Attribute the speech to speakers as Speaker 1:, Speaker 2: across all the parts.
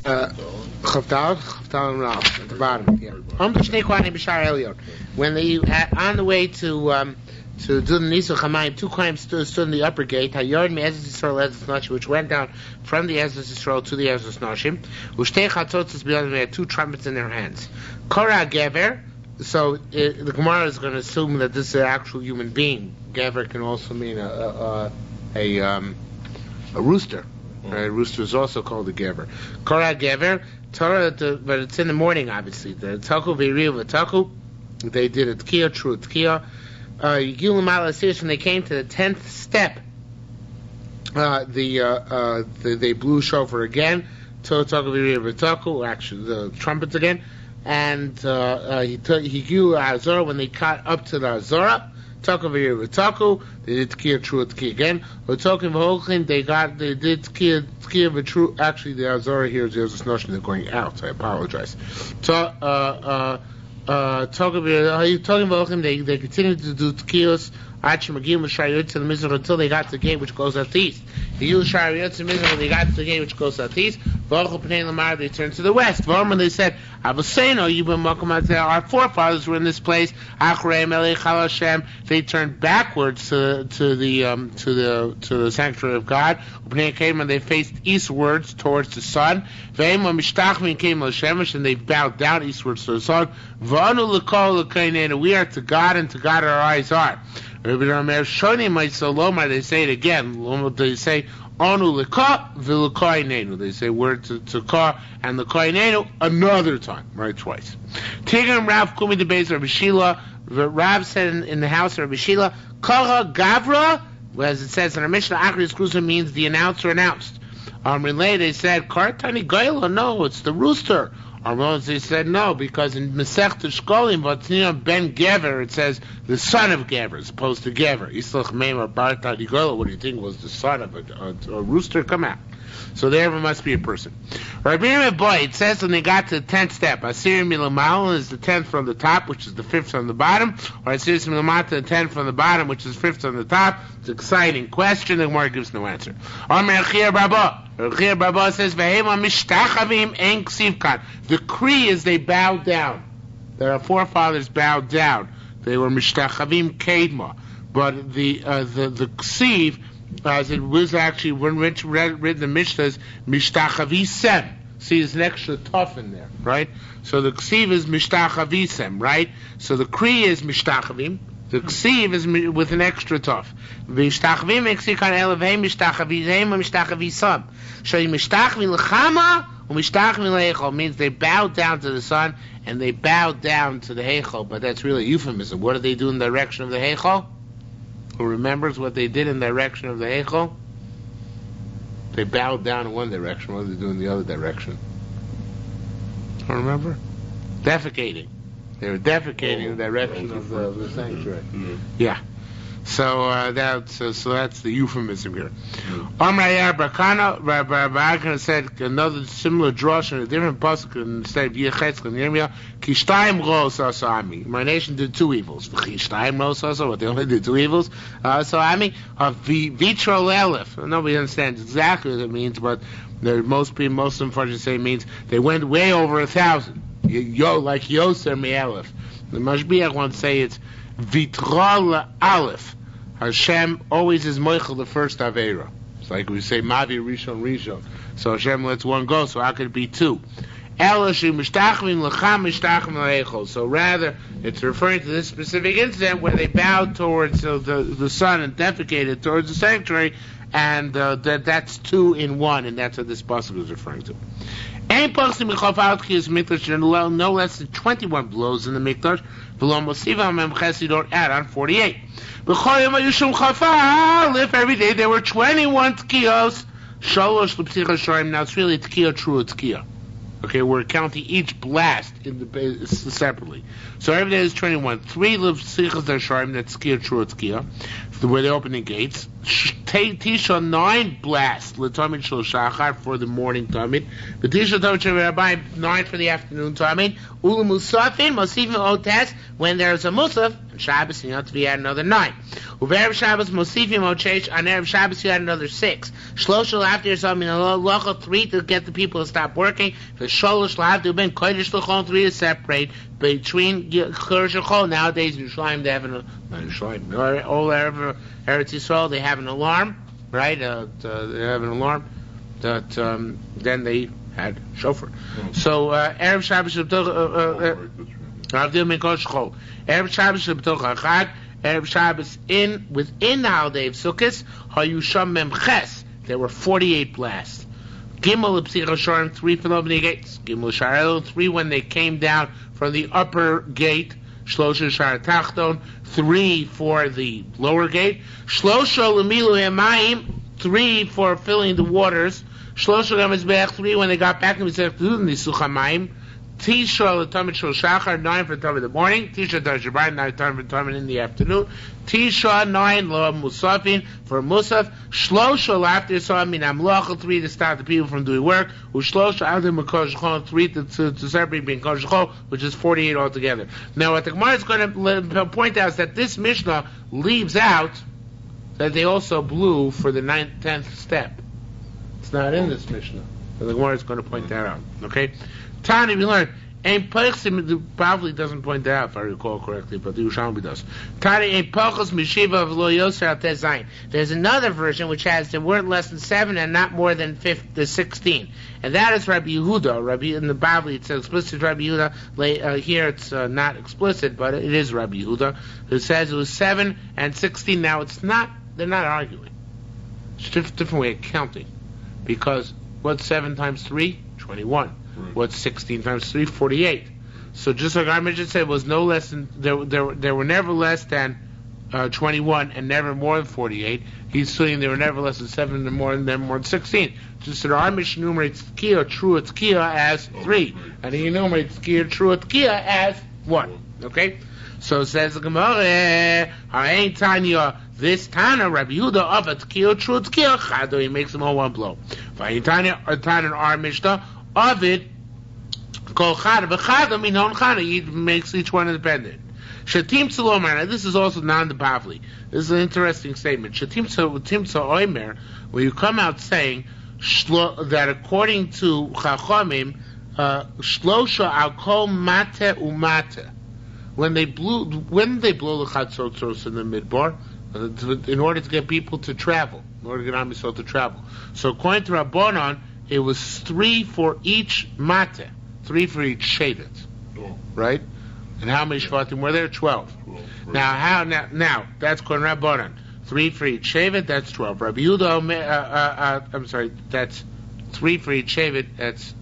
Speaker 1: Chavdal at the bottom. Yeah. When they on the way to do the Nisu Chamayim, two Kohanim stood in the upper gate. Hayard me Ezes Yisrael Ezes Nashim, which went down from the Ezes Yisrael to the Ezes Nashim. Ushtei Chatzotzes beyond them, they had two trumpets in their hands. Kora Gever. So the Gemara is going to assume that this is an actual human being. Gever can also mean a rooster. Right? Rooster is also called a Gever. Kora Gever. Torah, but it's in the morning, obviously. The Taku V'Riv Taku. They did a Tkiya, true Tkiya. Yigilim Alasir, when they came to the 10th step, they blew shofar again. Or actually the trumpets again, and he grew Azor when they cut up to the Azora. They did Tkiya, true Tkiya again. They did Tkiya, but true. Actually, the Azora here is this notion they're going out. I apologize. Talking about him, they continued to do tkiyos until they got to the gate which goes southeast. When they got to the gate which goes southeast, they turned to the west. They said, our forefathers were in this place. They turned backwards to the sanctuary of God. And they faced eastwards towards the sun. And they bowed down eastwards to the sun. We are to God, and to God our eyes are. They say it again. They say Onu leka v'lekainenu. They say word to ka and lekainenu another time, right, twice. Tigam Rav Kumi the base of Rabbi Shila. Rav said in the house of Rabbi Shila, Kara Gavra, as it says in our Mishnah, Achris Krusa means the announcer announced. Relay, they said Kartani Gaila, no, it's the rooster. They said no, because in Masech Shkolim, Vatniyah ben Gever, it says the son of Gever, as opposed to Gever. Yislach Meimar Barta Digola, what do you think was the son of a rooster? Come out. So there must be a person. Rabbi Boy, it says when they got to the 10th step, Asir Milamal is the 10th from the top, which is the 5th from the bottom, or Asir Milamata, the 10th from the bottom, which is 5th from the top. It's an exciting question, the Gemara gives no answer. Baba says, the Kri is they bowed down. Their forefathers bowed down. They were mishtachavim kedma. But the Ksiv, as it was actually when written in the Mishnah, is mishtachavim. See, there's an extra tough in there, right? So the Ksiv is mishtachavim, right? So the Kri is mishtachavim. The Ksiv is with an extra tough. Mishtachavim eksikan elevei mishtachavim mishtachavim. So mishtachavim lechama or mishtachavim lehechol means they bowed down to the sun and they bowed down to the hechol. But that's really a euphemism. What did they do in the direction of the hechol? Who remembers what they did in the direction of the hechol? They bowed down in one direction. What did they do in the other direction? Don't remember? Defecating. They were defecating in the direction of the sanctuary. Mm-hmm. Yeah. So that's the euphemism here. Amrayar Bakana, Rabbi said another similar drush in a different pasuk instead of Yechetz and Yirmiyah. Kishtayim ros asami. My nation did two evils. Kishtayim ros asa. What they only did two evils. Asami vitro elef. Nobody understands exactly what it means, but most of them say it means they went way over 1,000. Like Yoser Me'elef. The Mashbiach wants to say it's Vitral Aleph. Hashem always is Moichel the first Aveira. It's like we say Mavi Rishon. So Hashem lets one go, so how could it be two? So rather, it's referring to this specific incident where they bowed towards the sun and defecated towards the sanctuary, and that's two in one, and that's what this pasuk is referring to. No less than 21 blows in the mikdash. You don't add on 48. If every day there were 21 tkiyos, now it's really tkiya, true tkiya. Okay, we're counting each blast separately. So every day is 21. 3 lefsichas d'arsharim, that's tkiya, true tkiya, where they open the gates. 10 Tisha 9 blast l'tamid shel shachar for the morning tamid. The Tisha tamid shel rabbi 9 for the afternoon tamid. Ulu musafin mosifim otes when there's a musaf. And Shabbos you have to be at another 9. Uverev Shabbos mosifim ochesh on erev Shabbos you add another 6. Shloshel after yourself min locha 3 to get the people to stop working. For sholosh lahavdu ben kodesh l'chol 3 to separate between Kodesh and Chol. Nowadays Yerushalmi they have an all Eretz Yisrael they have an alarm, right? They have an alarm that then they had shofar. So erev Shabbos Avdil min Kodesh Chol. Erev Shabbos b'toch Chag. Erev Shabbos within the holiday of Sukkot. Hayusham mem ches. There were 48 blasts. Gimel l'psich hasharim 3 for the opening gates. Gimel l'shar 3 when they came down from the upper gate. Shlosha shar tachton 3 for the lower gate. Shlosha l'milu hamayim 3 for filling the waters. Shlosha gamizbeach 3 when they got back and we said nisuch hamayim. Tisha l'tamid shel shachar 9 for the time in the morning. Tisha d'ashabayim 9 for the time in the afternoon. Tisha 9 lo musafin for musaf. Shlosha after yisrael min amlocha 3 to stop the people from doing work. Ushlosha adim kodesh chol 3 to separate between kodesh chol, which is 48 altogether. Now what the Gemara is going to point out is that this Mishnah leaves out that they also blew for the 9th, 10th step. It's not in this Mishnah. So the Gemara is going to point that out. Okay. Tani, we learned, probably doesn't point that out if I recall correctly, but the Yerushalmi does. Tani, there's another version which has the word less than 7 and not more than 16. And that is Rabbi Yehuda. In the Bavli it says explicit Rabbi Yehuda. Here it's not explicit, but it is Rabbi Yehuda, who says it was 7 and 16. Now it's not, they're not arguing. It's a different way of counting. Because what's 7 times 3? 21. What's 16 times 3? 48. So just like our Mishnah said, was no less than there were never less than 21 and never more than 48. He's saying there were never less than 7 and more than 16. Just that our Mishnah enumerates Tkiya, true Tkiya as 3, and he enumerates Tkiya, true Tkiya as 1. Okay. So says the Gemara, Ha'ain Tanya. This Tana, Rabbi Yehuda of a Tkiya, true Tkiya, Chado. He makes them all one blow. V'ain Tanya, our Mishnah. Of it, kol chada v'chada minon chada. He makes each one independent. Shatim tzalomar. This is also non-debavli. This is an interesting statement. Shatim tzalomer, where you come out saying that according to Chachamim, shlosha al kol mate umate. When they blow the chatzotros in the midbar, in order to get people to travel, in order to get Am Yisrael to travel. So according to Rabbanon, it was 3 for each mate, 3 for each shevet, right? And how many shvatim were there? 12. Now that's according to Rabbanan. 3 for each shevet, that's 12. Rabbi Yehuda, that's 3 for each shevet, that's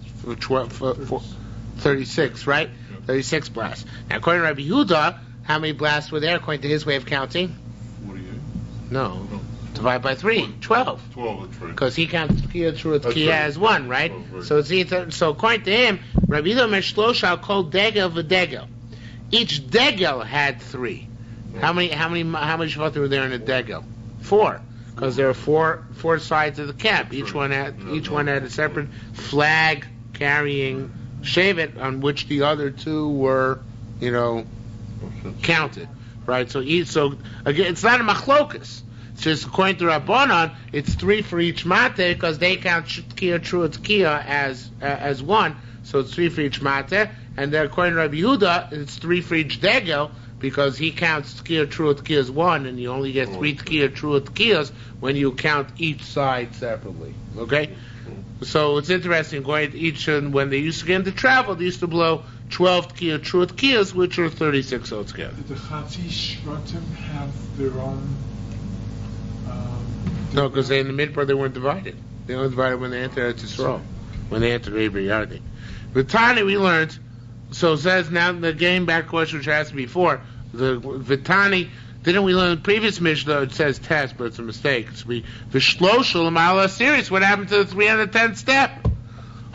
Speaker 1: 36, right? 36 blasts. Now according to Rabbi Yehuda, how many blasts were there according to his way of counting?
Speaker 2: 48.
Speaker 1: No. Divide by 3, 12.
Speaker 2: 12,
Speaker 1: because he counts Tkiya through Tkiya as 1, right?
Speaker 2: Right.
Speaker 1: So according to him, Rabbi Yehuda Meshlosh al kol degel v'degel. Each degel had 3. How many shvatim were there in a degel? 4, because there are four sides of the camp. Each one had a separate flag carrying shevet on which the other 2 were, counted, right? So again, it's not a machlokas. It's just according to Rabbanan, it's 3 for each mate because they count Tkiya, true Tkiya as 1. So it's 3 for each mate, and then according to Rabbi Yehuda, it's 3 for each degel because he counts Tkiya, true Tkiya as 1, and you only get 3 Tkiya, true Tkiyas when you count each side separately. Okay, so it's interesting. Going to each, when they used to get into travel, they used to blow 12 Tkiya, true Tkiyas, which are 36 altogether.
Speaker 3: Did the Chatzi Shvatim have their own?
Speaker 1: No, because in the midbar they weren't divided. They only divided when they entered Yisrael, when they entered Eber Yardi. With Tani we learned, so it says now the game back question which I asked before, the Vitani, didn't we learn in the previous Mishnah, it says test, but it's a mistake. It's the Shloshel Amala series, what happened to the 310th step?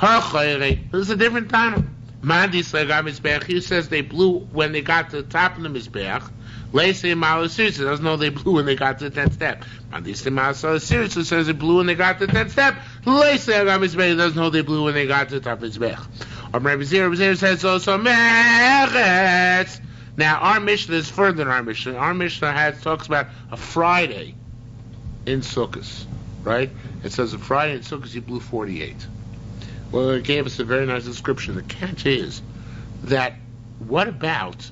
Speaker 1: This is a different Tana. Mandi Sagam Mizbeach, he says they blew when they got to the top of the Mizbeach, Lacey and Malasirisa doesn't know they blew when they got to the 10th step. Mandisa Malasirisa says they blew when they got to the 10th step. Lacey and Malasirisa doesn't know they blew when they got to the top of Mizbech. Rabbi Zir says also Meretz. Now our Mishnah is further than our Mishnah. Our Mishnah talks about a Friday in Sukkot, right? It says a Friday in Sukkot you blew 48. Well, it gave us a very nice description. The catch is that what about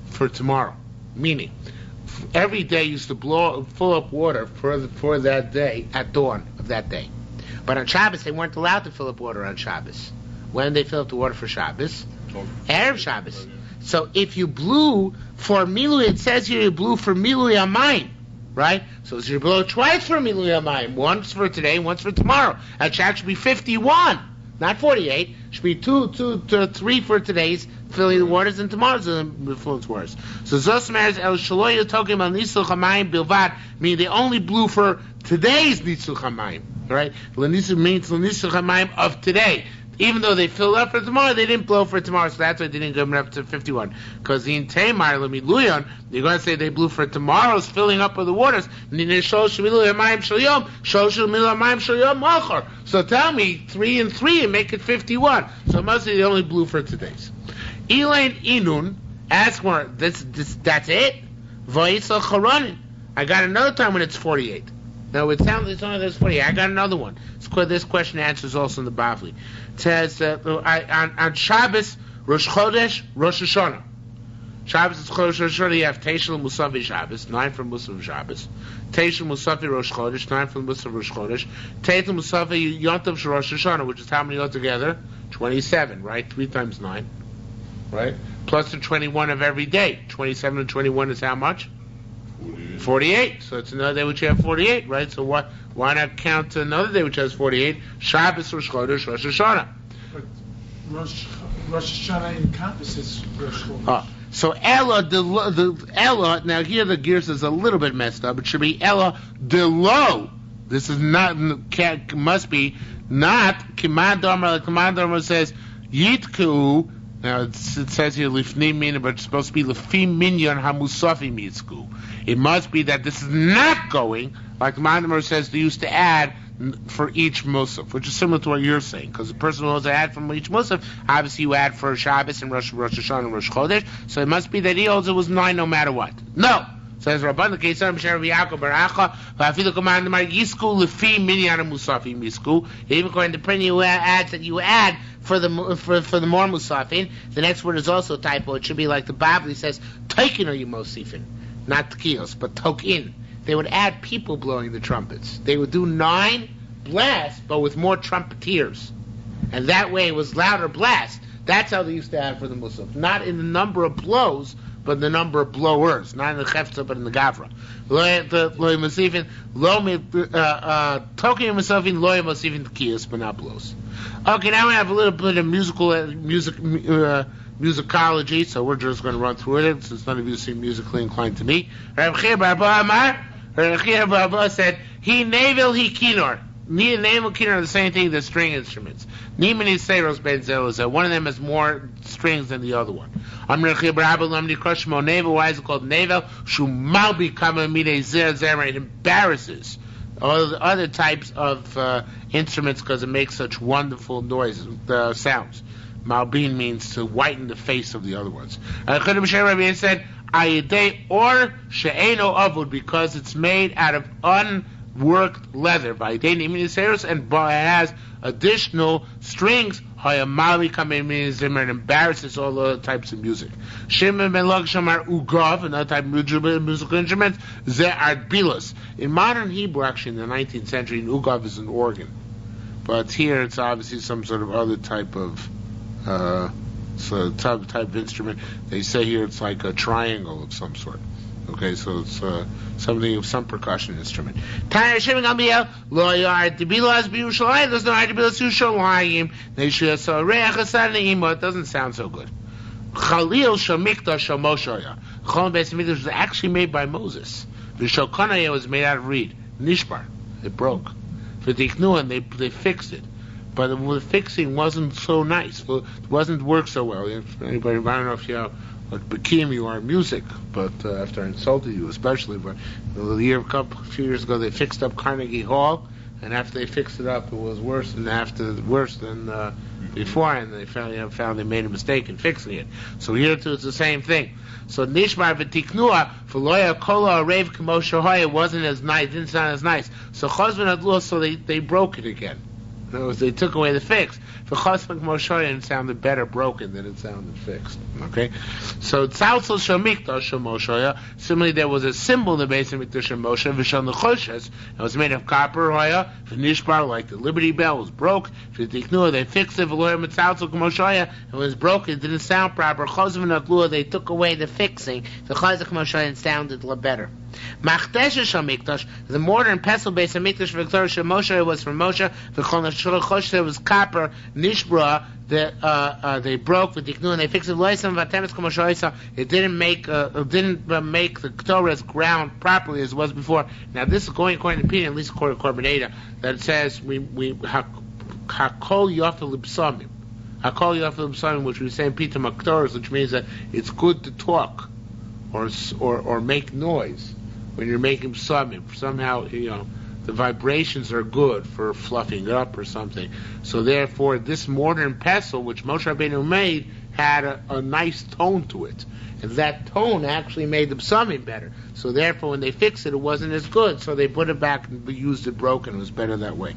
Speaker 1: for tomorrow? Meaning, every day used to fill up water for that day at dawn of that day. But on Shabbos, they weren't allowed to fill up water on Shabbos. When did they fill up the water for Shabbos? Erev Shabbos. So if you blew for Milui, it says here you blew for Milui Amayim, right? So you blow twice for Milui Amayim, once for today, once for tomorrow. That should be 51, not 48. It should be 3 for today's filling the waters and tomorrow's influence waters. So Zosmer's El Shaloya talking about Nisul Chamayim Bilvad, meaning they only blew for today's Nisul Chamayim, right? Nisul means Nisul Chamayim of today. Even though they filled up for tomorrow, they didn't blow for tomorrow, so that's why they didn't go up to 51. Because in Tamar, Luyon, you're going to say they blew for tomorrow's filling up of the waters. So tell me 3 and 3 and make it 51. So mostly they only blew for today's. Elaine Inun, ask more. That's it. Vayisal Charanin. I got another time when it's 48. No, it sounds it's only there's 48. I got another one. This question answers also in the Bavli. It says on Shabbos, Rosh Chodesh, Rosh Hashanah. Shabbos is Rosh Hashanah. You have Teishel Musafi Shabbos, 9 from Musaf Shabbos. Teishel Musafi Rosh Chodesh, 9 from Musaf Rosh Chodesh. Teitel Musafi Yontav Rosh Hashanah, which is how many altogether? 27, right? 3 times 9, right? Plus the 21 of every day. 27 and 21 is how much? 48. So it's another day which you have 48, right? So why not count another day which has 48? Shabbos, Rosh Chodesh, Rosh Hashanah.
Speaker 3: But Rosh Hashanah encompasses Rosh Chodesh.
Speaker 1: So Ella, the Ella, now here the gears is a little bit messed up. It should be Ella Delo. This is not, must be not Kimad Dharma. Like Kimad Dharma says, Yitku. Now it says here Lifnim Minyan, but it's supposed to be Lefim Minyan Hamusafi Mitzku. It must be that this is not going, like the Mandamar says, they used to add for each Musaf, which is similar to what you're saying, because the person who wants to add from each Musaf, obviously you add for Shabbos and Rosh Hashanah and Rosh Chodesh, so it must be that he holds it was 9 no matter what. No! Says Rabban the Kesar Mishnah Yaakov Baracha, Vafilu Commandamar Yisku Lefi Minyan Musafi Misku. Even according to Prinny, you adds that you add for the more Musafin. The next word is also a typo. It should be like the Bible says, Taikin or you Mosifin. Not Tkiyos, but Tokin. They would add people blowing the trumpets. They would do 9 blasts, but with more trumpeters. And that way it was louder blasts. That's how they used to add for the Musaf. Not in the number of blows, but the number of blowers. Not in the Chefza, but in the Gavra. Tokin Musafin, Loy Musafin Tkiyos, but not blows. Okay, now we have a little bit of musicology, so we're just going to run through it since none of you seem musically inclined to me. Rav Chia Bar Abba said, "He navel, he kinor. Navel, kinor are the same thing. They're string instruments. Nimani Seiros Ben Zelazah. One of them has more strings than the other one. Rav Chia Bar Abba Lamdi Krushmo navel. Why is it called navel? Shumalbi Kamamide Zer It embarrasses all the other types of instruments because it makes such wonderful noises, sounds. Malbin means to whiten the face of the other ones. Rabbi said, Ayidei or she'eno avud, because it's made out of unworked leather. And it has additional strings. Hayamali kamen zimmer, and embarrasses all the other types of music. Shimon ben Log Shamar ugav, another type of musical instrument. Ze ardbilos. In modern Hebrew, actually in the 19th century, an ugav is an organ, but here it's obviously some sort of other type of type of instrument. They say here it's like a triangle of some sort. Okay, so it's something of some percussion instrument. There's no Artibilas Yerushalayim. It doesn't sound so good. Chalil Shamikdash Shamoshaya. Chalil Beis Hamikdash was actually made by Moses. The Shokanaya was made out of reed. Nishbar. It broke. For the Iknuan, they fixed it. But the fixing wasn't so nice. It wasn't work so well. Anybody, I don't know if you what became you are music, but after I insulted you especially, but a few years ago they fixed up Carnegie Hall, and after they fixed it up, it was worse than before, and they found they made a mistake in fixing it. So here too, it's the same thing. So Nishmar v'tiknua v'loya kola arev k'mo shohay, it wasn't as nice, didn't sound as nice. So chazvan adluah, so they broke it again. In other words, they took away the fix. For chazvan k'mo shohay, it sounded better broken than it sounded fixed. Okay, so tzaltzal shomikdash shomoshoya. Similarly, there was a symbol in the base of mikdash shomoshoya v'shon nechoshes. It was made of copper. Hoya v'nishbar, like the Liberty Bell, was broke. V'tiknua, they fixed it. V'loya mitzaltzal k'mo shoya, it was broken. It didn't sound proper. Chazvan adluah, they took away the fixing. The chazvan k'mo shoya, it sounded better. Machtesh shomikdash, the mortar and pestle base of mikdash v'ktor shomoshoya was from Moshe. V'chol nechoshes, it was copper. Nishbra, they broke with Diknu and they fixed it. It didn't make the Torah's ground properly as it was before. Now this is going according to Peter, at least according to Korbaneda, that it says we hakol yafel l'psamim, which we say in Peter Maktoros, which means that it's good to talk or make noise when you're making psamim. Somehow, the vibrations are good for fluffing it up or something. So therefore, this mortar and pestle, which Moshe Rabbeinu made, had a nice tone to it. And that tone actually made the psamim better. So therefore, when they fixed it, it wasn't as good. So they put it back and used it broken. It was better that way.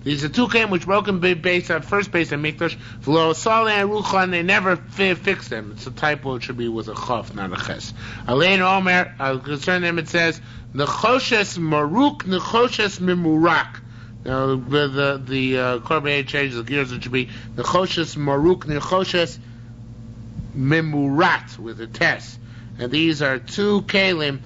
Speaker 1: These are two kelim which broken base on first base and mikdash. V'lo saleh and rucha, and they never fixed them. It's a typo. It should be with a chaf, not a ches. Alein Omer, concerning them, it says nechoshes maruk, nechoshes mimurak. Now the Korban changes the gears. It should be nechoshes maruk, nechoshes mimurat with a tes. And these are two kelim,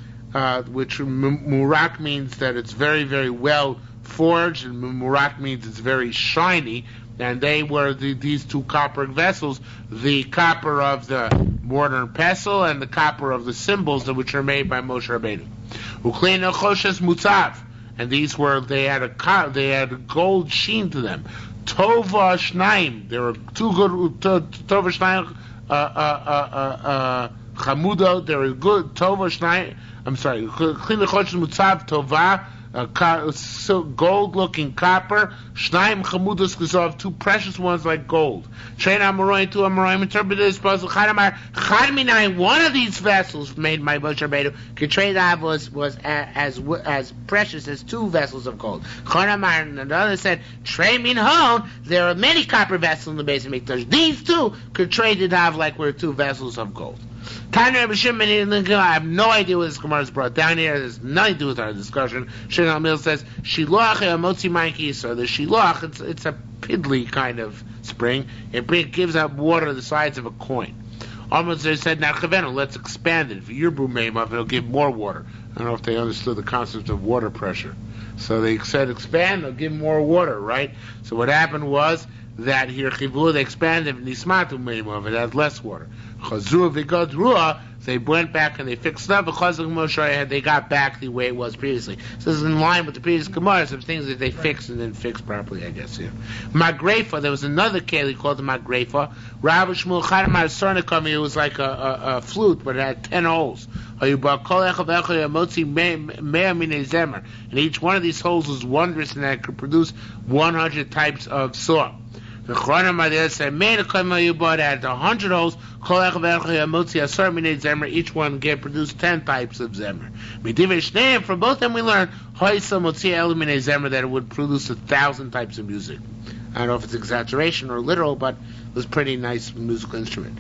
Speaker 1: which murak means that it's very, very well forged, and murak means it's very shiny, and they were these two copper vessels, the copper of the mortar and pestle and the copper of the symbols which are made by Moshe Rabbeinu. Uklei nechoshes mutzav, and these were they had a gold sheen to them. Tova shnaim, there were two good tova shnaim chamudo. They were good tova shnaim. I'm sorry, uklei nechoshes mutzav tova. Gold-looking copper, Shnaim Chamudas Kazov, two precious ones like gold. Train Amoroim, two Amoroim, interpreted as puzzle. One of these vessels made by Moshe Rabbeinu, Ketredav was as precious as two vessels of gold. Chanamar, and another said, Trey Min Hon, there are many copper vessels in the base of Mikdash. These two Ketredav like were two vessels of gold. I have no idea what this Gemara is brought down here. It has nothing to do with our discussion. Shin Mil says, Shiloach motzi ma'iki. So the Shiloach, it's a piddly kind of spring. It gives out water the size of a coin. Almost they said, Nachavenu, let's expand it. If you're Bumeimov, it'll give more water. I don't know if they understood the concept of water pressure. So they said, expand, they'll give more water, right? So what happened was that here Chivu, they expanded, Nismatu Meimov, it had less water. Chazru v'godruah, they went back and they fixed it up. They got back the way it was previously. So this is in line with the previous Gemara, some things that they fixed and didn't fix properly, I guess. Here, Magrefa, there was another keli called the Magrefa. Rabbi Shmuel Chadamar Sarnikami, it was like a flute, but it had 10 holes. And each one of these holes was wondrous, and that could produce 100 types of song. The Chronim said, "Made a koyma had 100 holes. Each one can produce 10 types of zemer. From both of them, we learned that it would produce 1,000 types of music. I don't know if it's exaggeration or literal, but it was a pretty nice musical instrument.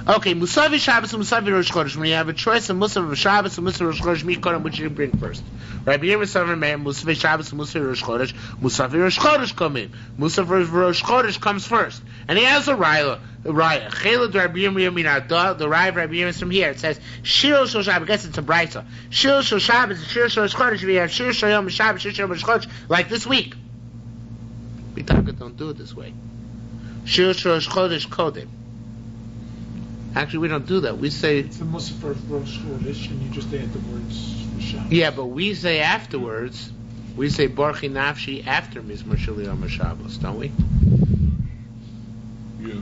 Speaker 1: Okay, Musavi Shabbos and Musavi Rosh Chodesh. When you have a choice of Musavi Shabbos and Musavi Rosh Chodesh, which you bring first? Rabbi Yerushalmi Musavi Shabbos and Musavi Rosh Chodesh. Musavi Rosh Chodesh come in. Musavi Rosh Chodesh comes first, and he has a raya. The raya of Rabbi Yirmiyah is from here. It says shiur shel Shabbos. I guess it's a brayso. Shiur shel Shabbos, shiur shel Rosh Chodesh. We have shiur shel Yom Shabbos, shiur shel Rosh Chodesh, like this week. We don't do it this way. Shiur shel Rosh Chodesh Kodem. Actually, we don't do that. We say
Speaker 3: it's the Musaf of Rosh Chodesh, and you just add the words Shabbos.
Speaker 1: Yeah, but we say afterwards. We say Barchi Nafshi after Mizmor Shel Yom Shabbos, don't we?
Speaker 2: Yeah.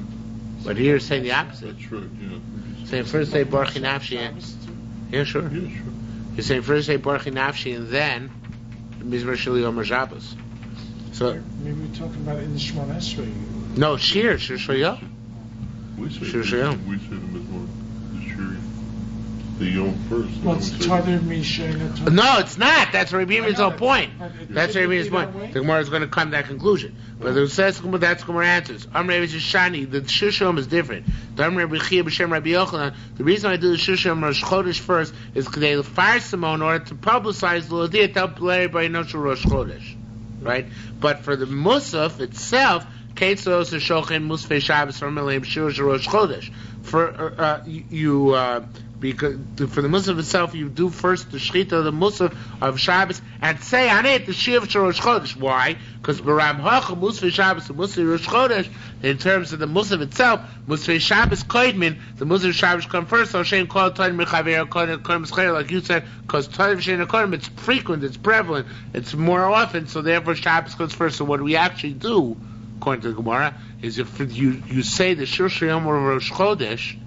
Speaker 1: But here it's saying the opposite.
Speaker 2: That's right, yeah.
Speaker 1: Saying first say Baruch Nafshi. Yeah, sure.
Speaker 2: Yeah, sure.
Speaker 1: You're saying first say Baruch Nafshi and then Mizmor Sheli Omer Shabbos. So
Speaker 3: Maybe we're talking about it in the Shemona Esrei.
Speaker 1: no, shiur Shoyom.
Speaker 2: We say
Speaker 1: Sure,
Speaker 2: the
Speaker 1: sure.
Speaker 2: Mizmor, the shiur, the Yom first.
Speaker 3: Well, it's Tadar Misha.
Speaker 1: No, it's not. That's Rabbi Yehuda's whole point.
Speaker 3: It
Speaker 1: That's
Speaker 3: should
Speaker 1: Rabbi
Speaker 3: be
Speaker 1: Yehuda's
Speaker 3: that
Speaker 1: point.
Speaker 3: way?
Speaker 1: The Gemara is going to come to that conclusion. But the says that's Gemara answers. Amr Rabbi Shani, the Shishom is different. The Amr Rabbi Chia b'Shem Rabbi Yochanan. The reason I do the Shishom Rosh Chodesh first is because they fire Simone in order to publicize the idea to help everybody know Rosh Chodesh, right? But for the Musaf itself, Ketzos Shochem Musfei Shabbos from Elim Shiur Rosh Chodesh. Because for the Musaf itself, you do first the Shechita of the Musaf of Shabbos and say on it the shiur of Rosh Chodesh. Why? Because Baram Hacha Musaf Shabbos and Musaf Rosh Chodesh, in terms of the Musaf itself, Musaf Shabbos Koidmin, the Musaf Shabbos come first. So Shem called Tadar Mechaver Kodim, like you said, because Tadar Shem Kodim, it's frequent, it's prevalent, it's more often. So therefore Shabbos comes first. So what we actually do, according to the Gemara, is if you say the Shir Sheyom or Rosh Chodesh,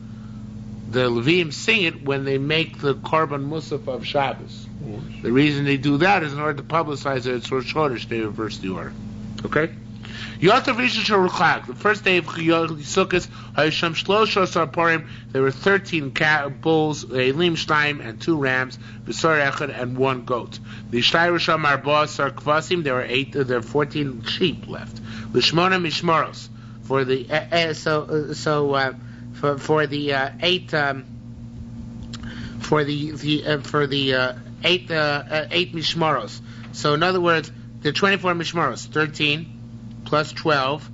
Speaker 1: the Levim sing it when they make the Korban Musaf of Shabbos. The reason they do that is in order to publicize that it's Rosh Chodesh, they reverse the order. Okay? Yotav Rishon Shorukak, the first day of Sukkot, Hayisham Shlosha Sarporim, there were 13 bulls, Elim Shnaim, and 2 rams, B'sar Echad, and 1 goat. The Shtay Risham Arba Sar Kvasim, there were 14 sheep left. L'Shmona Mishmoros, for the for the 8 mishmaros. So in other words, there are 24 mishmaros. 13 plus 12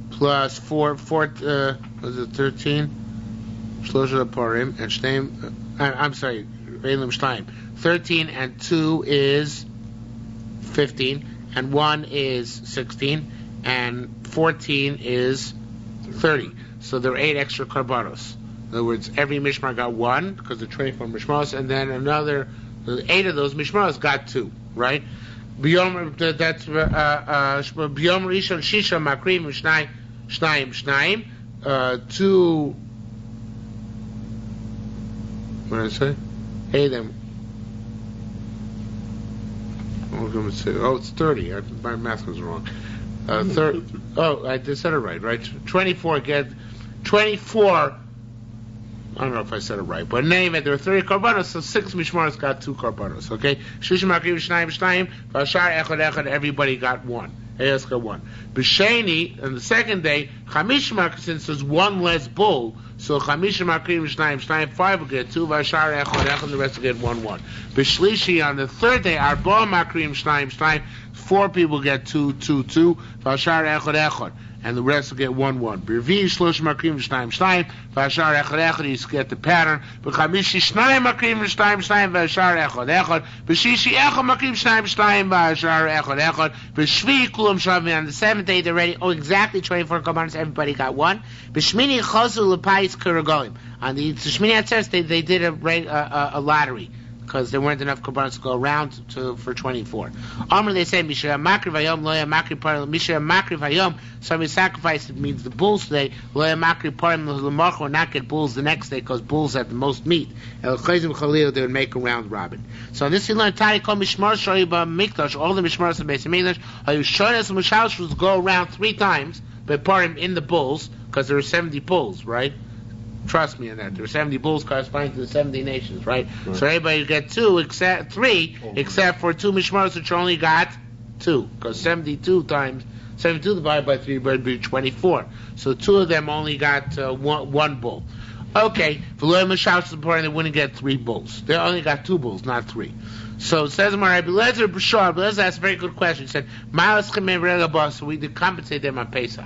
Speaker 1: plus 4 was it 13? Shlosha parim and shneim. I'm sorry, Reilim Shneim. 13 and 2 is 15, and 1 is 16, and 14 is 30. So there are 8 extra karbanos. In other words, every mishmar got 1 because there are 24 mishmaros, and then another 8 of those mishmaros got 2. Right? B'yom rishon shisha makrim shnayim 2. What did I say? Hey them. What was I going to say? Oh, it's 30. My math was wrong. 30. Oh, I just said it right. Right? 24 get. 24, I don't know if I said it right, but in any event, there were 30 karbanos, so 6 mishmaros got 2 karbanos, okay? Shishim Akriv Shnayim, Vashar Echad, everybody got 1. Eyos got 1. B'Sheni, on the second day, Chamish Makriv, since there's 1 less bull, so Chamish Akriv Shnayim, 5 will get 2, Vashar Echad, the rest will get 1. B'Shlishi, on the third day, Arba Makriv Shnayim, 4 people get 2, Vashar Echad, and the rest will get 1. B'Revi Shlosh Makrim Shnayim, V'Ashar Echad, you get the pattern. B'Chamishi Shnayim Makrim Shnayim, V'Ashar Echad, B'Shishi Echad Makrim Shnayim, V'Ashar Echad, B'Shvi Kulam Shavim, on the 7th day they're ready. Oh, exactly 24 karbanos, everybody got 1. B'Shmini Chosu L'Pais Kuragolim. On the Shmini Atzeres, they did a lottery, because there weren't enough karbanos to go around for 24. Amr, they say, Mishra Makriv Hayom, Loya Makriv Parim, Mishra Makriv Hayom, somebody sacrificed, it means the bulls today, Loya Makriv Parim, L'March will not get bulls the next day, because bulls have the most meat. El Chayzim Chalil, they would make a round robin. So on this we learn, Tari called Mishmar Shoiba Mikdash, all the Mishmars of Beis Mikdash, Hayushonas and Mishash was go around 3 times, but Parim in the bulls, because there were 70 bulls, right? Trust me on that. There are 70 bulls corresponding to the 70 nations, right? So everybody get 3, except for 2 mishmaros, which only got 2, because 72 divided by 3 would be 24. So 2 of them only got 1 bull. Okay, for Loy Mishmaros, they wouldn't get 3 bulls. They only got 2 bulls, not 3. So it says, Rabbi Lezer B'Shar, Rabbi Lezer asked a very good question. He said, so we did compensate them on Pesach.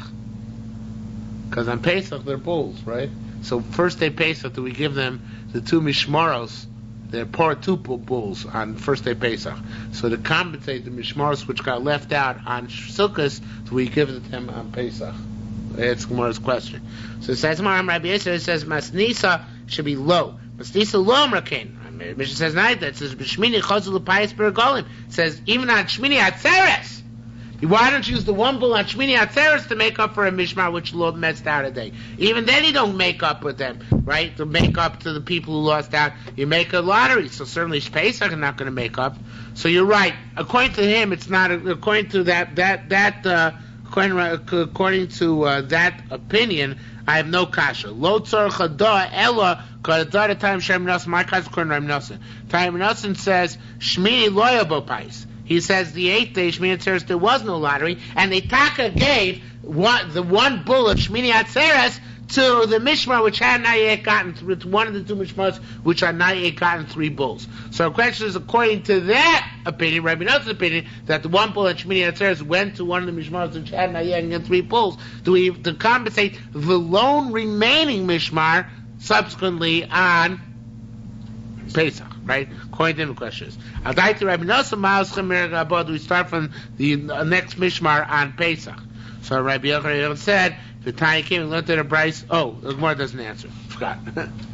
Speaker 1: Because on Pesach, they're bulls, right? So first day Pesach, do we give them the 2 mishmaros? They're 2 bulls on first day Pesach. So to compensate the mishmaros which got left out on Sukkot, do we give it to them on Pesach? That's Gemara's question. So it says, Rabbi Yisrael, it says, Masnisa should be low. Masnisa low Amrakin. Mishnah says, not that. It says, B'Shmini Chazul L'Payis B'Regolim. It says, even on Shmini Atzeres, Why don't you use the one bull on Shmini Atzeres to make up for a mishmar which messed out a day? Even then you don't make up with them, right? To make up to the people who lost out, you make a lottery. So certainly Pesach are not going to make up. So you're right. According to him, it's not. According to according to that opinion, I have no kasha. Lo tzorach hada ella k'adar time Shem Nasan. My kasha according to Ram Nasan. Time Nasan says Shmini loyabo pais. He says the 8th day Shmini Atzeres there was no lottery, and the Taka gave the one bull of Shmini Atzeres to the mishmar which had not yet gotten through, to one of the two mishmars which had not yet gotten 3 bulls. So the question is, according to that opinion, Rabbi Notz's opinion, that the one bull at Shmini Atzeres went to one of the mishmars which had not yet gotten 3 bulls, to compensate the lone remaining mishmar subsequently on Pesach, right? According to the questions. We start from the next mishmar on Pesach. So Rabbi Yochanan said, the Tanya came and looked at a Bryce. Oh, the Gemara doesn't answer. Forgot.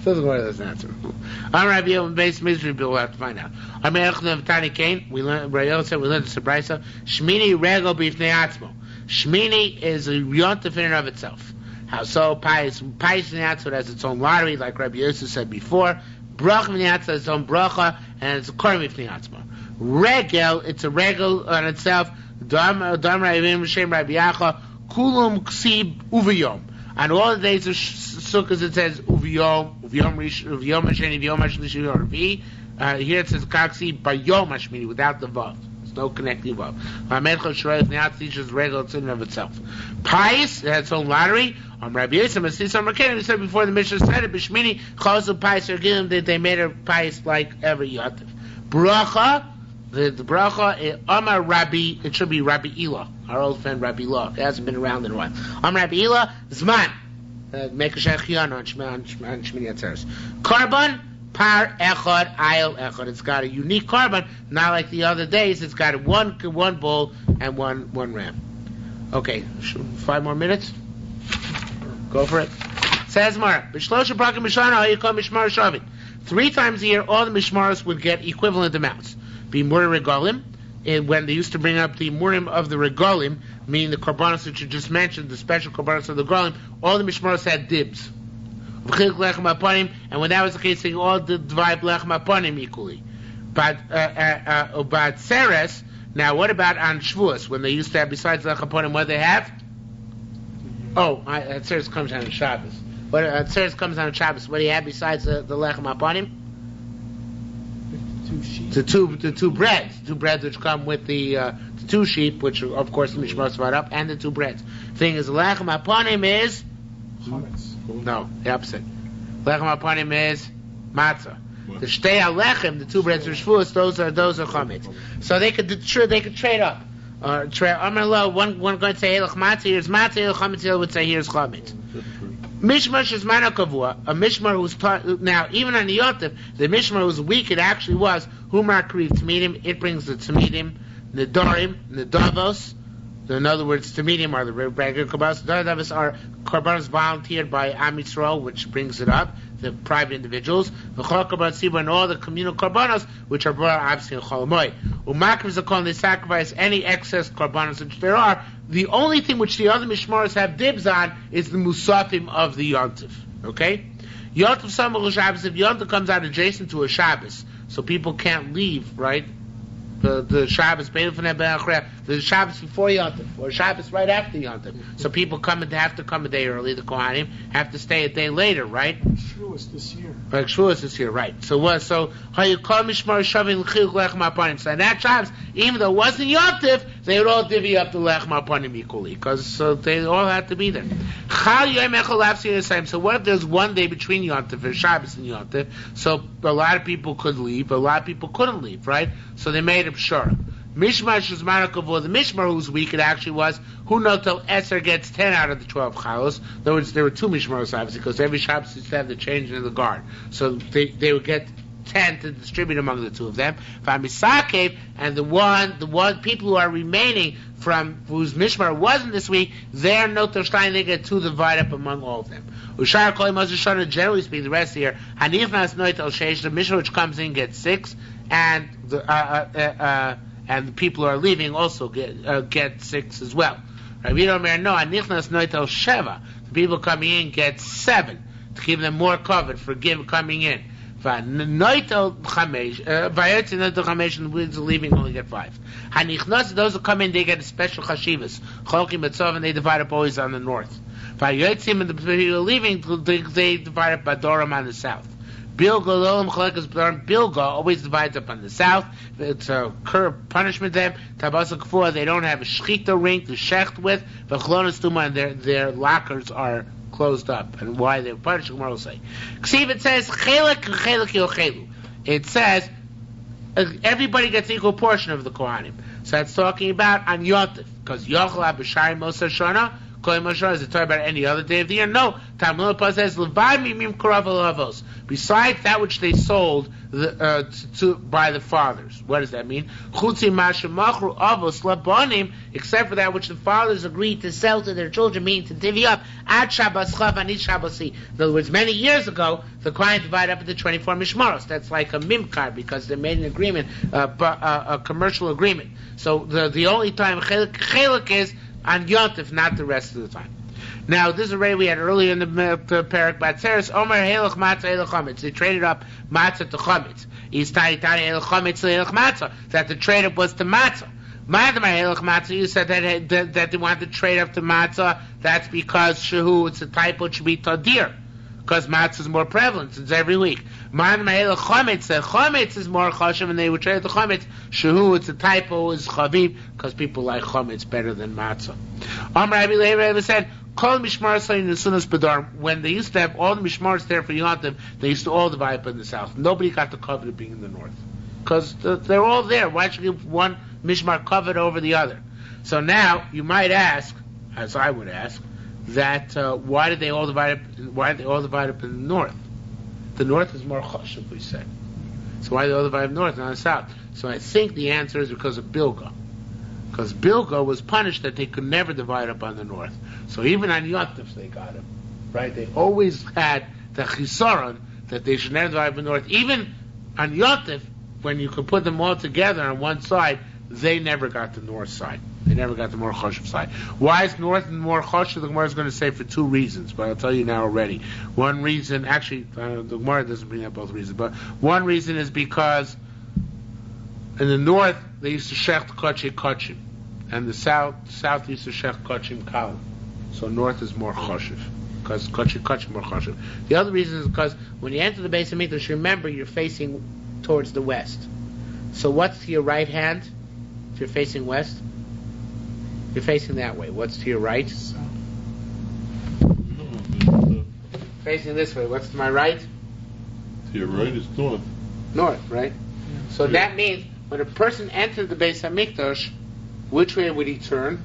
Speaker 1: So the Gemara doesn't answer. I'm Rabbi Yochanan based misery, but we'll have to find out. I'm Yochanan Tanya came. We learned. Rabbi Yochanan said we learned the Bryce. Shmini regel b'ifnei atzmo. Shmini is a yontif in and of itself. How so? Pais Neatzot has its own lottery, like Rabbi Yosef said before. Bracha Neatzot has its own bracha, and it's a korban b'ifnei atzmo. Regel, it's a regel on itself. Dam Ravim Shem Rabbi Yacha. Kulum ksib uviyom. On all the days of Sukkot it says uviyom hasheni, uviyom hashlishi orvi. Here it says kaksi bayom hashmini without the vav. There's no connecting vav. Ma'amedcha shroif ne'at teaches regular in and of itself. Pais, it has its own lottery. Rabbi Yisrael Masisam Rakenim, we said before the Mishnah said it, B'shmini chazul pais or gilim, that they made a pais like every yotiv. Bracha, the bracha, Amar Rabbi, it should be Rabbi Ila, our old friend Rabbi Ila. It hasn't been around in a while. Amar Rabbi Ila, Zman, make a shechion on Shmini Atzeres. Korban, par echad, ayel echad. It's got a unique korban, not like the other days. It's got one bull and one ram. Okay, 5 more minutes. Go for it. Says Mar, B'shlosha brakim b'shana ha'yikol mishmar shavit. 3 times a year, all the mishmaros would get equivalent amounts. Be murim regalim, when they used to bring up the murim of the regalim, meaning the korbanos that you just mentioned, the special korbanos of the regalim, all the mishmaros had dibs. And when that was the case, they all divide lechem aponim equally. But Seres, now what about on Shavuos, when they used to have, besides lechem aponim, what they have? Oh, Seres comes on Shabbos. Seres comes on Shabbos. What do you have besides the lechem aponim? The two breads which come with the 2 sheep, which of course the mishmaros brought up, and the 2 breads. Thing is, lechem aponim is
Speaker 3: chametz.
Speaker 1: No, the opposite. Lechem aponim is matzah. The shtei alechem, the 2 breads of Shavuos, those are chametz. So they could trade up. One going to say elach matzah, here's matzah, elach chametz, the other would say here's chametz. Mishmar shezman kavua, a mishmar who's now even on the yotiv, the mishmar whose week it actually was humar kriv tamidim. It brings the tamidim, nedarim, nedavos. In other words, tamidim are the regular korbanos. Nedavos are korbanos volunteered by Am Yisrael, which brings it up, the private individuals. V'chol korban tzibur, and all the communal korbanos, which are brought obviously in Chol Hamoed. Umakriv zakon, they sacrifice any excess korbanos which there are. The only thing which the other mishmaros have dibs on is the musafim of the yontif. Okay? Yontif samach Shabbos, if yontif comes out adjacent to a Shabbos, so people can't leave, right? The Shabbos, the Shabbos before Yontif, or Shabbos right after Yontif. So people have to come a day early, the Kohanim have to stay a day later, right?
Speaker 3: Shavuos this year.
Speaker 1: Like Shavuos this year, right. So how you call Mishmar Shavin L'chiluk Lechem Aponim. So that Shabbos, even though it wasn't Yontif, they would all divvy up the Lechem Aponim equally, because they all had to be there. So what if there's one day between Yontif and Shabbos and Yontif? So a lot of people could leave, a lot of people couldn't leave, right? So they made Sure. Mishmar Shizman Kavur, the Mishmar whose week it actually was, who knows till Esther gets 10 out of the 12 chalos. In other words, there were 2 Mishmaros obviously, because every Shabbos used to have the change in the guard. So they would get 10 to distribute among the 2 of them. Vamisakev, and the one people who are remaining from whose Mishmar wasn't this week, they're Notoshtain, they get 2 divided up among all of them. Ushar Kol Mazashana, generally speaking, the rest of the year, Hanifnas Noit El Sheish, the Mishmar which comes in gets 6, and and the people who are leaving also get 6 as well. Rabbi Omer, no, anichnas noitel sheva. The people coming in get 7 to keep them more covered for coming in. Noitel chamesh, vayotzi noitel chamesh, and the leaving only get 5. Hanichnas, those who come in, they get a special chashivas. Cholkim betzov, and they divide up always on the north. Vayotzim, and the people leaving, they divide up badoram on the south. Bilga lolam chalekas badoram. Bilga always divides up on the south. It's a curb punishment them. Tabasa kfua, they don't have a shechita ring to shecht with. V'chlonas tuma, and their lockers are closed up. And why they're punished, Gemara will say. Ksiv, it says chelak chelak yochelu. It says everybody gets equal portion of the kohanim. So that's talking about on Yotif, because yochel abishari moser shana. Is it talking about any other day of the year? No. Talmud says, besides that which they sold by the fathers. What does that mean? Except for that which the fathers agreed to sell to their children, meaning to divvy up at Shabbos Chav and Shabbos. In other words, many years ago, the Kohen divided up into 24 mishmaros. That's like a mimkar, because they made an agreement, a commercial agreement. So the only time chelik is on Yontif, not the rest of the time. Now, this is already we had earlier in the Parak Batzeres, Omer Helach Matzah Helach Chametz. They traded up Matzah to Chametz. Tani Helach Chametz Helach Matzah. That the trade up was to Matzah. Madamar Helach Matzah, you said that they wanted to trade up to Matzah. That's because Shehu, it's a typo, it should be Tadir. Because matzah is more prevalent, it's every week. Madamar Helach Chametz, Chametz is more chashav, and they would trade the Chametz. Shehu, it's a typo, is Chaviv, because people like Chametz better than matzah. Rabbi Levi said, Kol mishmar saying the sunas bedar. When they used to have all the mishmars there for Yontif, they used to all divide up in the south. Nobody got the covet of being in the north, because they're all there. Why should you give one mishmar covet over the other? So now you might ask, as I would ask, that why did they all divide up? Why did they all divide up in the north? The north is more chashuv, we said. So why did they all divide up north, not the south? So I think the answer is because of Bilga. Because Bilga was punished that they could never divide up on the north. So even on Yontif they got him. Right? They always had the chisaron that they should never divide up on the north. Even on Yontif, when you could put them all together on one side, they never got the north side. They never got the more chashuv side. Why is north and more chashuv? The Gemara is going to say for 2 reasons, but I'll tell you now already. One reason, actually, the Gemara doesn't bring up both reasons, but one reason is because in the north, they used to shecht kochi kochim, and the south used to shecht kochim kal. So north is more chashuv, because kochi kochim more chashuv. The other reason is because when you enter the base of Mikdash, remember you're facing towards the west. So what's to your right hand? If you're facing west, you're facing that way. What's to your right? Facing this way. What's to my right?
Speaker 2: To your right is north.
Speaker 1: North, right? So that means when a person entered the Beis HaMikdash, which way would he turn?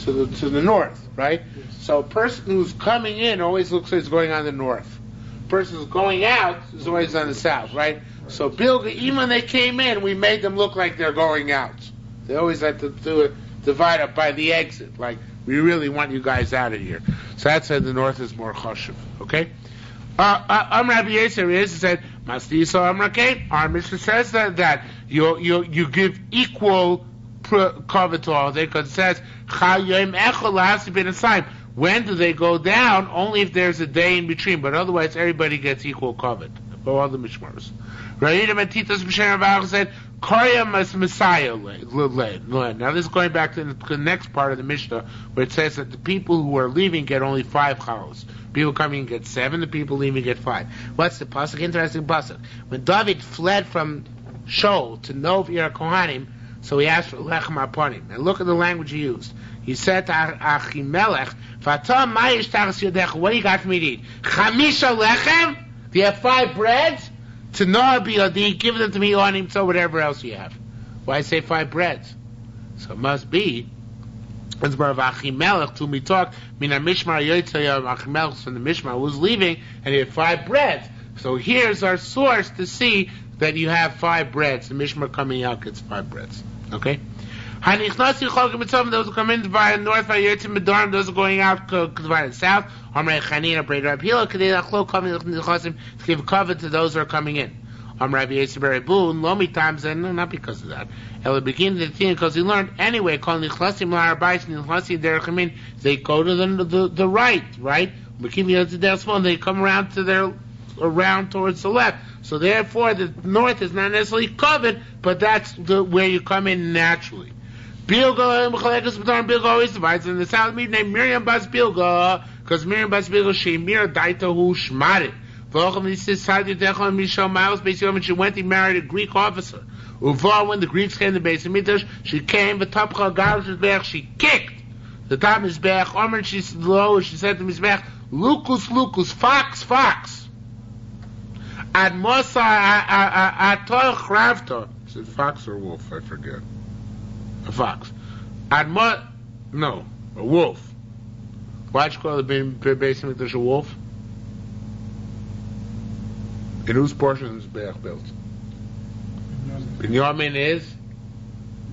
Speaker 1: To the north, right?
Speaker 3: Yes.
Speaker 1: So a person who's coming in always looks like he's going on the north. A person who's going out is always on the south, right? So Bilga, even when they came in, we made them look like they're going out. They always had to do it, divide up by the exit, like we really want you guys out of here. So that said, the north is more chashuv. Okay. Rabbi Yisrael said, "Masti Yisrael Amrakei." Our Mishnah says that you give equal cover to all day, because it says Chayim Echol has to be in a sign. When do they go down? Only if there's a day in between, but otherwise everybody gets equal covet for all the mishmaros. Ra'ida Matitas B'Shem Rabbi said, Koryam as Messiah. Now this is going back to the next part of the Mishnah, where it says that the people who are leaving get only 5 chalos. People coming in get 7, the people leaving get 5. What's the pasuk? Interesting pasuk. When David fled from Shaul to Nov Ir Kohanim, so he asked for lechem aponim. And look at the language he used. He said to Achimelech, Vatam ma'ish tachas yodecha, what do you got for me to eat? Chamisha lechem? Do you have 5 breads? To Noah biyadi, give them to me on him, so whatever else you have. Why say 5 breads? So it must be, it's more of Achimelech, to me talk, mina mishmar yotzei Achimelech from the mishmar was leaving, and he had 5 breads. So here's our source to see that you have 5 breads. The mishmar coming out gets 5 breads. Okay? Those who come in via north, via Yetzim Medorim, those are going out via south. To give cover to those who are coming in. Rabbi Yisrael Bar Abun, Lomi times, and no, not because of that. Ela begin the thing because he learned anyway. Called Nichlasim La'Arbais, Nichlasim Derech Yamin. They go to the right, right? They come around towards the left. So therefore, the north is not necessarily covered, but that's where you come in naturally. Bilga always divides in the south. Named Miriam Bas Bilga, because Miriam Bas Bilga she mir daita hu shmarit. Basically, when she went, he married a Greek officer. Uvar, when the Greeks came to base of Midrash, she came, but she kicked the top Mizbech. Omer, she said to Mizbech, Lucas, fox. Ad Mosa, Atoy Chrafta. Is it fox or wolf? I forget. A fox. A wolf. Why'd you call the base of Midrash a wolf? In whose portion is Be'ach built? Binyamin is?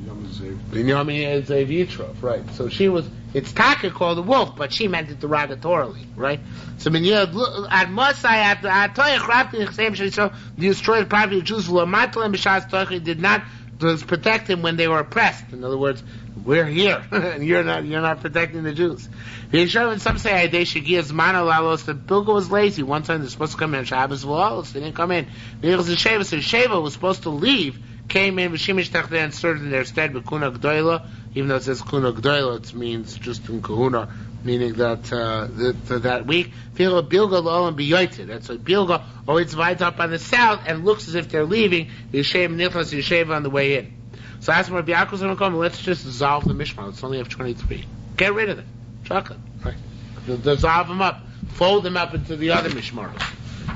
Speaker 1: Binyamin is Zev Yitrof, right. So she was, it's Taka called a wolf, but she meant it derogatorily, right? So Binyamin, at Mosai, at Toyach, Rafti, Chesem, so the destroyed property of Jews, Lomatol and B'shas Toyach did not protect him when they were oppressed. In other words, we're here, and you're not protecting the Jews. And some say that Bilga was lazy. One time they're supposed to come in Shabbos V'Lalos, they didn't come in. So Sheva was supposed to leave, came in V'Shimish Tachteh and served in their stead with Kuna Gdoila. Even though it says Kuna Gdoila, it means just in Kahuna, meaning that that week. Bilga L'Olam B'Yoyted. That's why Bilga always divides up on the south and looks as if they're leaving. Yeshem Nichlas Yeshem on the way in. So ask Rabbi Yaakov come. Let's just dissolve the Mishmar. Let's only have 23. Get rid of it. Chocolate. Right. Dissolve them up. Fold them up into the other Mishmaros.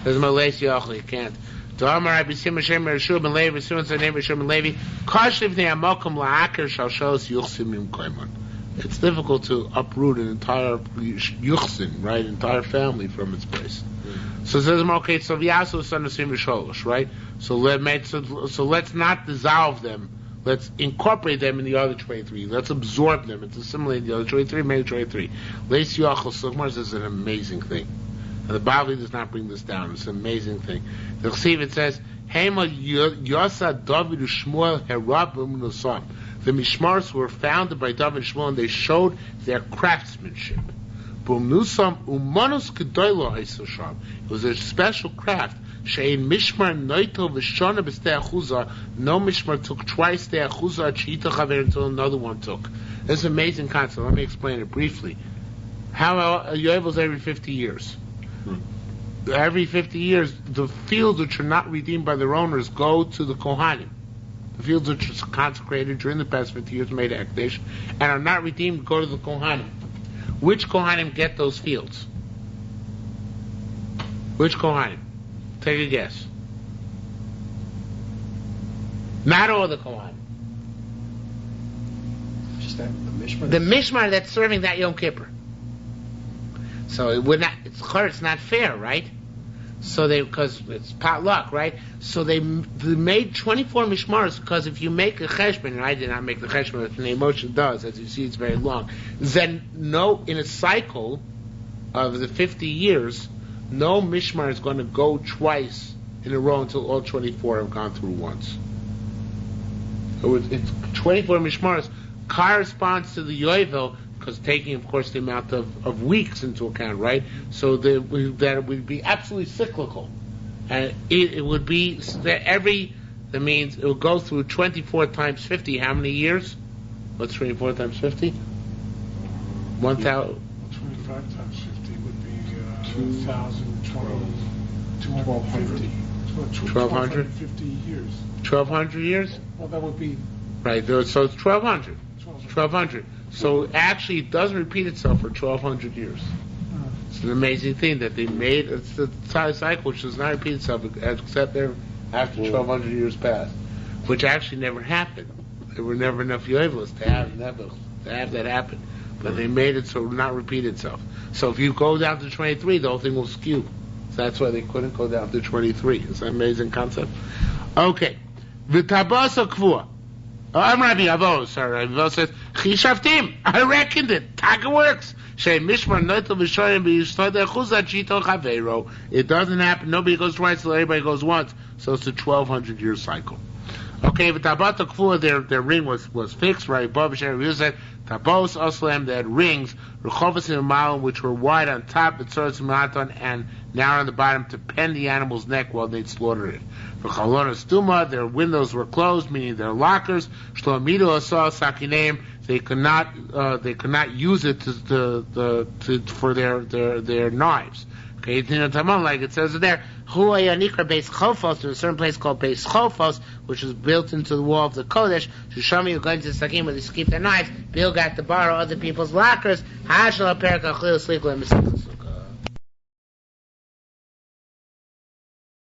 Speaker 1: There's Malay Yochel. You can't. It's difficult to uproot an entire yuchsin, right? Entire family from its place. So it says, okay, so V'yasu son of Sim Sholosh, right? So let's not dissolve them. Let's incorporate them in the other 23. Let's absorb them and assimilate the other 23, make 23. Leis Yochel Sugmars is an amazing thing. And the Bavli does not bring this down. It's an amazing thing. The Chesiv, it says, Hema Yosa David Shmuel Herabim Nusam. The Mishmars were founded by David and Shmuel, and they showed their craftsmanship. It was a special craft. Shein Mishmar Noito V'Shona B'Stei Achuzah. No Mishmar took twice the Achuzah Chita Chaver until another one took. It's an amazing concept. Let me explain it briefly. How Yovel's every 50 years. Every 50 years, the fields which are not redeemed by their owners go to the Kohanim. The fields which are consecrated during the past 50 years made Akdesh and are not redeemed go to the Kohanim. Which Kohanim get those fields? Which Kohanim? Take a guess. Not all the Kohanim.
Speaker 3: Just that, the Mishmar?
Speaker 1: The Mishmar that's serving that Yom Kippur. So it would not, it's not fair, right? So because it's potluck, right? So they made 24 mishmaros, because if you make a cheshbon, and I did not make the cheshbon, but the Moshe does, as you see, it's very long. Then in a cycle of the 50 years, no mishmar is going to go twice in a row until all 24 have gone through once. So it's 24 mishmaros corresponds to the Yovel, because taking, of course, the amount of weeks into account, right? So that it would be absolutely cyclical. And it would be that means it would go through 24 times 50. How many years? What's 24 times 50? 1,000.
Speaker 3: 25 times 50 would be 1,250. 1,250 years.
Speaker 1: 1,200 years?
Speaker 3: Well, that would be...
Speaker 1: Right, so it's 1,200. 1,200. So actually, it doesn't repeat itself for 1,200 years. It's an amazing thing that they made. It's the cycle which does not repeat itself except after 1,200 years passed, which actually never happened. There were never enough Yovelos to have that happen. But they made it so it would not repeat itself. So if you go down to 23, the whole thing will skew. So that's why they couldn't go down to 23. It's an amazing concept. Okay. V'tabasa kvua. I'm Rabbi Avo, sorry. Rabbi Avo says, Chishaftim, I reckoned it. Taka works. It doesn't happen. Nobody goes twice, so everybody goes once. So it's a 1,200-year cycle. Okay, but Tabat Kfua, their ring was fixed, right? Bob Sherry said, Tabos Oslam, they had rings, Rechovas in Malam, which were wide on top, and narrow on the bottom to pen the animal's neck while they'd slaughter it. For Chalona Stuma, their windows were closed, meaning their lockers. Shlomido Asal Sakineim, they could not use it for their knives. Okay, like it says there, there's a certain place called Beis Chofos, which was built into the wall of the Kodesh. Yerushalmi were going to the Sakim where they keep their knives. Bill got to borrow other people's lockers.